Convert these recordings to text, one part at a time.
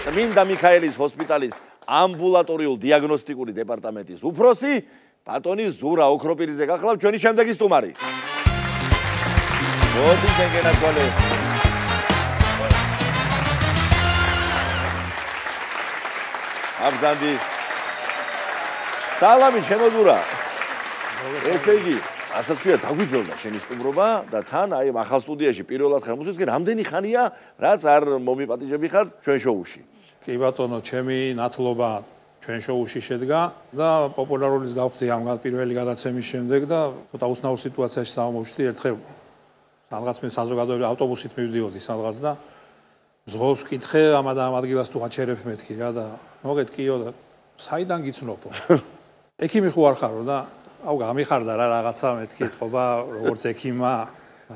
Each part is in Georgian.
წმინდა მიქაელის ჰოსპიტალის ამბულატორიულ დიაგნოსტიკური დეპარტამენტის უფროსი ბატონი ზურა ოქროპირიძე გახლავთ ჩვენი შემდეგი სტუმარი. მოდი შეგენაცვალე. აბზანდი. სალამი შემოზურა. ესე იგი, ასაც ქვია დაგვიძველდა შენი სტუმრობა და თან აი ახალ სტუდიაში პირველად ხელმოსვისკენ რამდენი ხანია რაც არ მომიპატიჟები ხარ ჩვენ შოუში. კი ბატონო, ჩემი ნათლობა ჩვენ შოუში შედგა და პოპულარულის გავხდი ამ პირველი გადაცემის შემდეგ და ცოტა უცნაურ სიტუაციაში სამომშვიდე ერთხელ სადღაც მე საზოგადოებრივი ავტობუსით მივდიოდი სადღაც და ზღავს კითხე ამ ადგილას თუ აჩერებ მეთქი რა და მოგეთქიო და საიდან გიცნობო? ექიმი ხო არ ხარო და აუ გამიხარდა რა რაღაცა მეთქი თყობა როგორც ექიმმა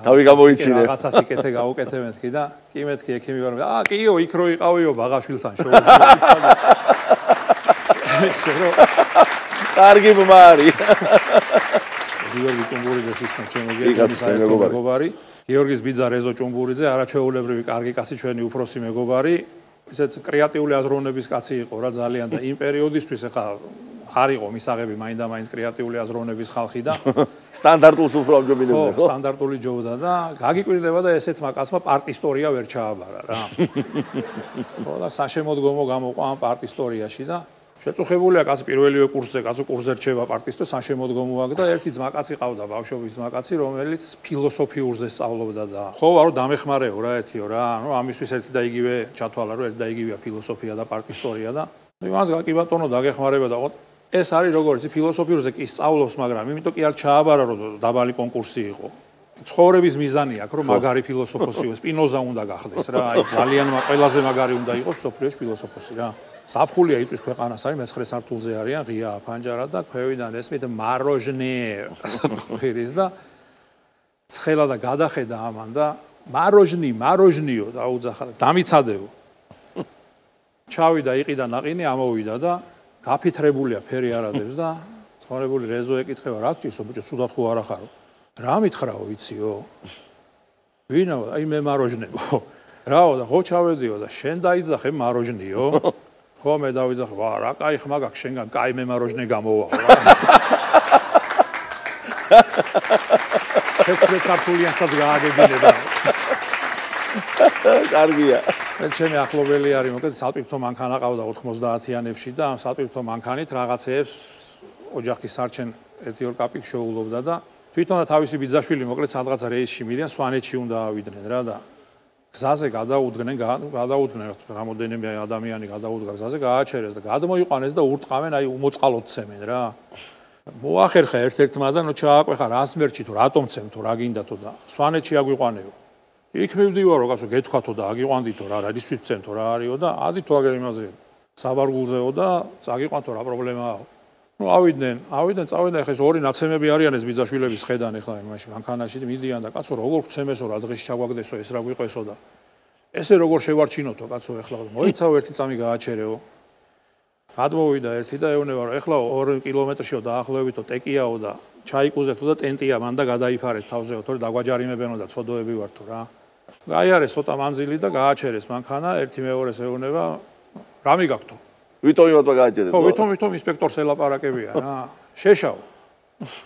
თავი გამოიცინე რაღაცას იკეთე გაუკეთე მეთქი და კი მეთქი ექიმი ვარ კიო იქ რო იყავიო ბაღაშვილთან შოუში კარგი მომარი გიორგი ჭუმბურიძეს ისმენ ჩემი მეგობარი გიორგის ბიძა რეზო ჭუმბურიძე არაჩვეულებრივი კარგი კაცი ჩვენი უფროსი მეგობარი ისეთ კრეატიული აზროვნების კაცი იყო რა ძალიან და იმ პერიოდისთვის ახლა არ იყო მისაღები მაინდა-მაინც კრეატიული აზროვნების ხალხი და სტანდარტულს უფრო ამჯობინებდა ხო სტანდარტული ჯობდა და გაგიკვირდება და ესეთმა კაცმა პარტისტორია ვერ ჩააბარა რა ხო და საშემოდგომო გამოყვა ამ პარტისტორიაში და შეწუხებულია კაც პირველივე კურსზე კაცო კურსზე რჩება პარტისტო საშემოდგომო აქ და ერთი ძმაკაცი ყავდა ბავშვობის ძმაკაცი რომელიც ფილოსოფიურზე სწავლობდა და ხო ვარო დამეხმარეო რა ერთიო რა ანუ ამისთვის ერთი და იგივე ჩათვალა რომ ერთი და იგივეა ფილოსოფია და პარტისტორია და იმას კი ბატონო დაგეხმარება და ეს არის როგორც ფილოსოფიურზე კი სწავლობს მაგრამ იმიტომ კი არ ჩააბარა რომ დაბალი კონკურსი იყო ცხოვრების მიზანი აქვს რომ მაგარი ფილოსოფოსი სპინოზა უნდა გახდეს რა აი ძალიან ყველაზე მაგარი უნდა იყოს სოფლიოში ფილოსოფოსი რა საფხულია იწვის ქვეყანას არის მე-9 სართულზე არიან ღია ფანჯარა და ქვევიდან ესმით მაროჟნე ფირის და ცხელა და გადახედა ამან და მაროჟნიო დაუძახა დამიცადეო ჩავიდა იყიდა ნაყინი ამოვიდა და გაფითრებულია ფერი არადევს და ცხოვრებული რეზო ეკითხება რა გჭირსო ბიჭო სუდად ხო არ ახარო რა მითხრაო იციო ვინაო აი მე მაროჟნებო რაო და ხო ჩავედიო და შენ დაიძახე მაროჟნიო ხო მე დავიძახე ვა რა კაი ხმა გაქვს შენგან კაი მე მაროჟნე გამოვაო რა 16 სართულიანსაც გააგებინება კარგია ჩემი ახლობელი არის მოკლედ სატვირთო მანქანა ყავდა 90-იანებში და ამ სატვირთო მანქანით რაღაცეებს ოჯახის სარჩენ 1-2 კაპიკს შეულობდა და თვითონაც თავისი ბიძაშვილი მოკლედ სადღაც რეისში მიდიან სვანეთში უნდა ავიდნენ რა და გზაზე გადაუდგნენ რამოდენიმე ადამიანი გადაუდგა გზაზე გააჩერეს და გადმოიყვანეს და ურტყავენ აი უმოწყალოდ ცემენ რა მოახერხა ერთ-ერთმა და ნუ ჩააყვეხა რას მერჩი თუ რატომ ცემ თუ რა გინდათო და სვანეთში აგვიყვანეო იქ მივდივარო კაცო გეთქვათო და აგიყვანდითო რა რისთვის ცემთო რა არისო და ადითო აგერ იმაზე საბარგულზეო და წაგიყვანთო რა პრობლემაა ნუ ავიდნენ წავიდნენ ეხლა ეს ორი ნაცემები არიან ეს ბიძაშვილების ხედან ეხლა იმაში მანქანაში მიდიან და კაცო როგორ გცემესო რა დღეში ჩაგვაგდესო ეს რა გვიყვესო და ესე როგორ შევარჩინოთო კაცო ეხლა მოიცავ ერთი წამი გააჩერეო გადმოვიდა ერთი და ეუბნება რომ ეხლა 2 კილომეტრშიო დაახლოებითო ტეკიაო და ჩაიკუზეთო და ტენტია მან და გადაიფარეთ თავზეო თორე დაგვაჯარიმებენო და ცოდოები ვართო რა გაიარეს ცოტა მანძილი და გააჩერეს მანქანა ერთი მეორეს ეუბნება რა მიგაქვთო ვითომ იმათმა გააჩერეს ხო ვითომ ინსპექტორს ელაპარაკებია რა შეშაო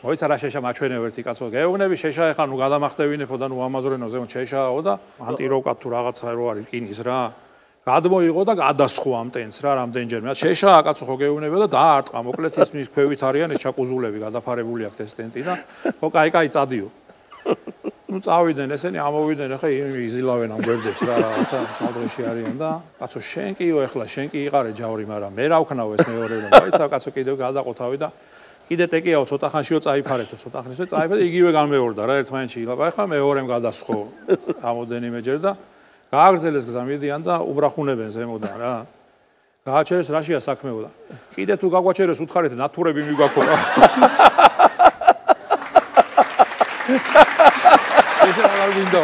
მოიცა რა შეშა მაჩვენეო ერთი კაცო გეუბნები შეშა ეხლა ნუ გადამახტევინებო და ნუ ამაზრენო ზემოთ შეშაო და ანტიროკად თუ რაღაცა რო არის რკინის რა გადმოიღო და გადასხო ამ ტენს რა რამდენჯერმე შეშაა კაცო ხო გეუბნება და დაარტყა მოკლედ ის მის ქვევით არიან ეს ჩაკუზულები გადაფარებული აქვს ეს ტენტი და ხო კაი წადიო ნუ წავიდნენ ესენი ამოვიდნენ ახლა იზილავენ ამ გვერდებს რა რაღაცა სადღეში არიან და კაცო შენ კიო ეხლა შენ კი იყარე ჯავრი მაგრამ მე რა ვქნაო ეს მეორე რომ მოიცა კაცო კიდევ გადაყოთავი და კიდე ტეკიაო ცოტა ხანშიო წაიფარეთო ცოტა ხანშიო წაიფარე იგივე განმეორდა რა ერთმანეთში ილაპა ახლა მეორემ გადასხო ამოდენიმეჯერ და გააგრძელეს გზა მიდიან და უბრახუნებენ ზემოდან რა გააჩერეს რაშია საქმეო და კიდე თუ გაგვაჩერეს უთხარით ნათურები მიგვაქო რა ეს არ გინდა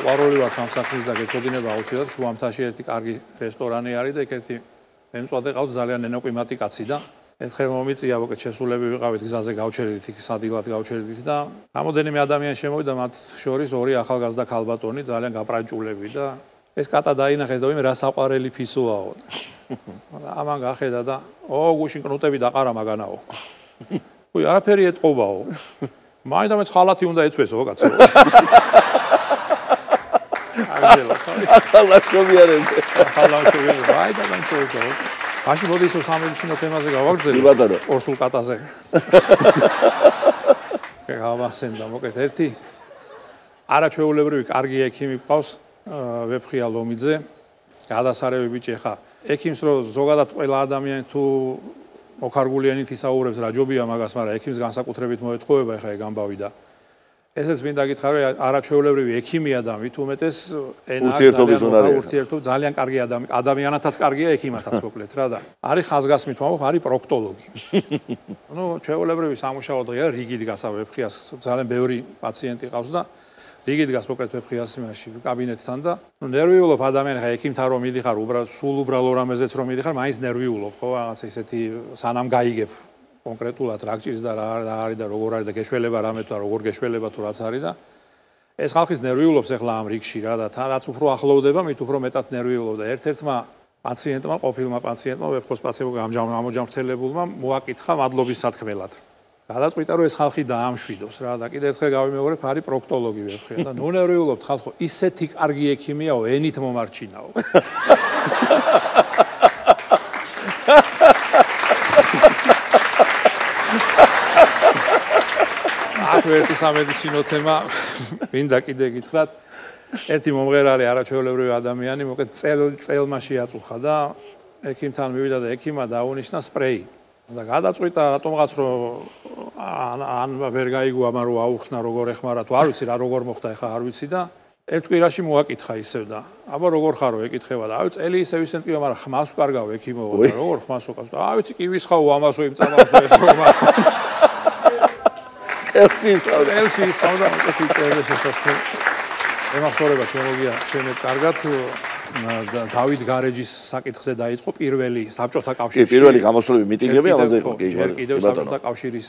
ვაროლი ვარ ამ საქმის და გეწოდინება აუცილებლად შუამთაში ერთი კარგი რესტორანი არის და ეგ ერთი მემწვადე ყავთ ძალიან ენოკვიმატი კაცი და ერთხელ მომიწია, მოკეთ შესულები ვიყავით გზაზე გავჩერდით იქ სადილად გავჩერდით და რამოდენიმე ადამიანი შემოვიდა მათ შორის ორი ახალგაზრდა ქალბატონი ძალიან გაპრანჭულები და ეს კატა დაინახეს და ვიმე რა საყვარელი ფისოაო. ამან გახედა და გუშინ კნუტები დაყარა მაგანაო. არაფერი ეთყობაო. მაინდამაც ხალათი უნდა ეცვესო კაცო. ახალაშობიარები. მაინდამაც ეცვესო. მაშინ მოდი ისო სამედიცინო თემაზე გავაგრძელო. ორსულ კატაზე. გავახსენდა მოკეთ ერთი არაჩვეულებრივი კარგი ექიმი ყავს ვეფხია ლომიძე. გადასარევი ბიჭი ხა. ექიმს რო ზოგადად ყველა ადამიანი თუ მოხარგულიანით ისაუბრებს რა ჯობია მაგას, მაგრამ ექიმს განსაკუთრებით მოეთხოვება ხა ეგ ამბავი და ესეც მინდა გითხრა არაჩვეულებრივი ექიმია და მით უმეტეს ურთიერთობის ძალიან კარგი ადამიანათაც კარგია ექიმათაც მოკლედ რა და არის ხაზგასმით ვამბობ არის პროქტოლოგი. ჩვეულებრივი სამუშაო დღეა რიგი დგას ვეფხიას ძალიან ბევრი პაციენტი ყავს და რიგი დგას მოკლედ ვეფხიას იმაში კაბინეტთან და ნერვიულობ ადამიანი ხა ექიმთან რომ მიდიხარ სულ უბრალო რამეზეც რომ მიდიხარ მაინც ნერვიულობ ხო რაღაცა ისეთი სანამ გაიგებ კონკრეტულად რა გჭირს და რა არის და როგორ არის და გეშველება რამე თუ როგორ გეშველება თუ რაც არის და ეს ხალხის ნერვიულობს ახლა ამ რიგში რა და თან რაც უფრო ახლოვდება მით უფრო მეტად ნერვიულობდა ერთ-ერთმა პაციენტმა ყოფილმა პაციენტმა ვეფხოს პაციენტმა ამოჯამრთელებულმა მოაკითხა მადლობის სათქმელად გადაწყვიტა რომ ეს ხალხი დაამშვიდოს რა და კიდევ ერთხელ გავიმეორებ არის პროქტოლოგი ვეფხია და ნუ ნერვიულობთ ხალხო ისეთი კარგი ექიმიაო ენით მომარჩინაო ერთი სამედიცინო თემა მინდა კიდე გითხრათ ერთი მომღერალი არაჩვეულებრივი ადამიანი მოკეთ წელმა შეაწუხა და ექიმთან მივიდა და ექიმა დაუნიშნა სპრეი და გადაწყვიტა რატომღაც რომ ან ვერ გაიგო ამა რომ აუხსნა როგორ ეხმარა თუ არ ვიცი რა როგორ მოხდა ეხა არ ვიცი და ერთ კვირაში მოაკითხა ისევ და აბა როგორ ხარო ეკითხება და აი წელი ისევ ისენტკივა მაგრამ ხმას ვკარგავ ექიმო და როგორ ხმას ვკარგავ და აი ვიცი კივის ხავ ამასო იმ წამასო ეს რომ ელსის ხავდა მოკეთი წერდა შესასწრებ ემახსოვრება შემოგია შემეთ კარგად დავით გარეჯის საკითხზე დაიწყო პირველი საბჭოთა კავშირში პირველი გამოსვლები მიტინგები ამაზე იყო კი კიდევ საბჭოთა კავშირის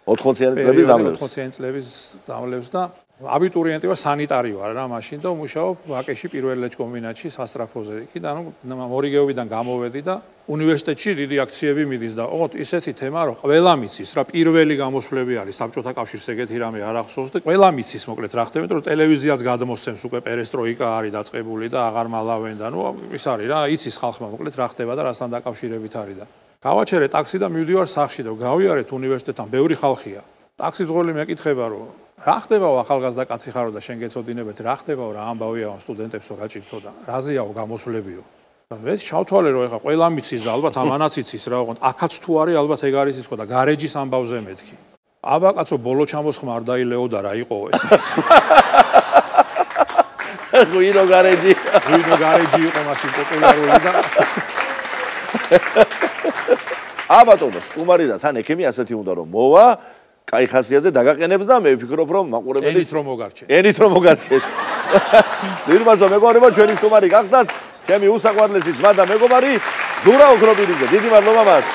80-იანი წლების დამლევს და აბიტურიენტი ვარ სანიტარი ვარ რა მაშინ და ვმუშაობ ვაკეში პირველ ლეჩ კომბინატში სასტრაფოზე იქ და ანუ მორიგეობიდან გამოვედი და უნივერსიტეტში დიდი აქციები მიდის და ოღონდ ისეთი თემა რომ ყველა მიცის რა პირველი გამოსვლები არის საბჭოთა კავშირს ეგეთი რამე არ ახსოვს და ყველა მიცის მოკლედ რა ხდება რომ ტელევიზიაც გადმოსცემს უკვე პერესტროიკა არის დაწყებული და აღარ მალავენ და ნუ ის არის რა იცის ხალხმა მოკლედ რა ხდება და რასთან დაკავშირებით არის და გავაჩერე ტაქსი და მივდივარ სახლში და გავიარეთ უნივერსიტეტთან ბევრი ხალხია ტაქსის ძღოლი მეკითხება რომ რა ხდებაო ახალგაზრდა კაცი ხარო და შენ გეცოდინებეთ რა ხდებაო რა ამბავია სტუდენტებსო რა ჭირთო და რაზეაო გამოსვლებიო ეს ჩავთვალე რომ ეხა ყველა მიცის და ალბათ ამანაც იცის რა ოღონდ აქაც თუ არის ალბათ ეგ არის ის ხო და გარეჯის ამბავზე მეთქი აბა კაცო ბოლო ჩამოსხმა არ დაილეო და რა იყო ეს ვინო გარეჯი იყო მაშინ პოპულარული და აბატონო სტუმარი და თან ექიმი ასეთი უნდა რომ მოვა კაი ხასიათზე დაგაყენებს და მე ვფიქრობ რომ მაყურებელი ენით რომ მოგარჩეთ ძირმაზო მეგობრებო ჩვენი სტუმარი გახდათ ჩემი უსაყვარლესი ძმა და მეგობარი ზურა ოქროპირიძე დიდი მადლობა მას